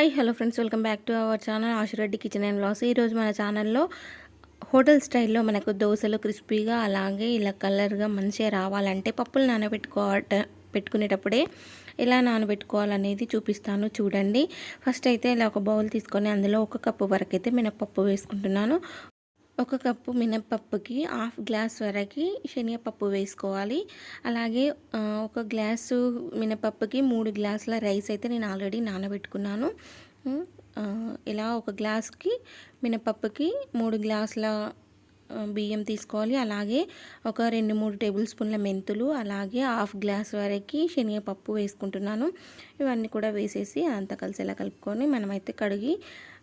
Hi hello friends, welcome back to our channel Ashu Reddy kitchen and vlogs. ఈరోజు మన ఛానల్లో hotel స్టైల్లో మనకు దోశలు క్రిస్పీగా అలాగే ఇలా కలర్గా మంచిగా రావాలంటే పప్పులు పెట్టుకునేటప్పుడే ఎలా నానబెట్టుకోవాలనేది చూపిస్తాను చూడండి. ఫస్ట్ అయితే ఇలా ఒక బౌల్ తీసుకొని అందులో 1 కప్పు వరకు అయితే మినపప్పు వేసుకుంటున్నాను. 1 కప్పు మినపప్పుకి హాఫ్ గ్లాస్ వరకు శనగపప్పు వేసుకోవాలి. అలాగే 1 గ్లాసు మినపప్పుకి 3 గ్లాసుల రైస్ అయితే నేను ఆల్రెడీ నానబెట్టుకున్నాను. ఇలా 1 గ్లాస్కి మినపప్పుకి 3 గ్లాసుల బియ్యం తీసుకోవాలి. అలాగే ఒక 2-3 టేబుల్ స్పూన్ల మెంతులు, అలాగే హాఫ్ గ్లాస్ వరకు శనగపప్పు వేసుకుంటున్నాను. ఇవన్నీ కూడా వేసేసి అంతా కలిసేలా కలుపుకొని మనమైతే కడిగి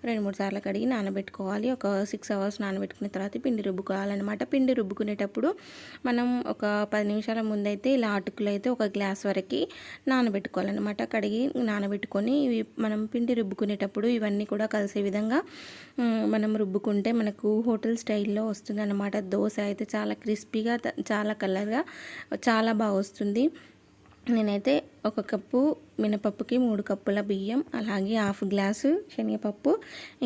2-3 సార్లు కడిగి నానబెట్టుకోవాలి. ఒక 6 అవర్స్ నానబెట్టుకున్న తర్వాత పిండి రుబ్బుకోవాలన్నమాట. పిండి రుబ్బుకునేటప్పుడు మనం ఒక 10 నిమిషాల ముందైతే ఇలా అటుకులు అయితే 1 గ్లాస్ వరకు నానబెట్టుకోవాలన్నమాట. కడిగి నానబెట్టుకొని ఇవి మనం పిండి రుబ్బుకునేటప్పుడు ఇవన్నీ కూడా కలిసే విధంగా మనం రుబ్బుకుంటే మనకు హోటల్ స్టైల్లో వస్తుందన్నమాట. దోశ అయితే చాలా క్రిస్పీగా, చాలా కలర్గా, చాలా బాగా వస్తుంది. నేనైతే 1 కప్పు మినపప్పుకి 3 కప్పుల బియ్యం, అలాగే హాఫ్ గ్లాసు శనగపప్పు,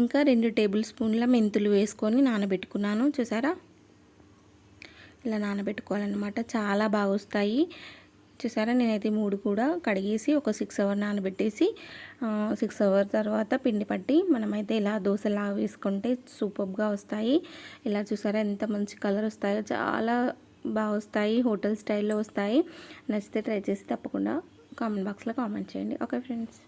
ఇంకా 2 టేబుల్ స్పూన్ల మెంతులు వేసుకొని నానబెట్టుకున్నాను. చూసారా, ఇలా నానబెట్టుకోవాలన్నమాట. చాలా బాగా వస్తాయి. చూసారా, నేనైతే 3 కూడా కడిగేసి ఒక 6 అవర్ నానబెట్టేసి 6 అవర్ తర్వాత పిండి పట్టి మనమైతే ఇలా దోశలా వేసుకుంటే సూపర్గా వస్తాయి. ఇలా చూసారా ఎంత మంచి కలర్ వస్తాయో, చాలా బాగా వస్తాయి. హోటల్ స్టైల్లో వస్తాయి. నచ్చితే ట్రై చేసి తప్పకుండా కామెంట్ బాక్స్లో కామెంట్ చేయండి. Okay friends.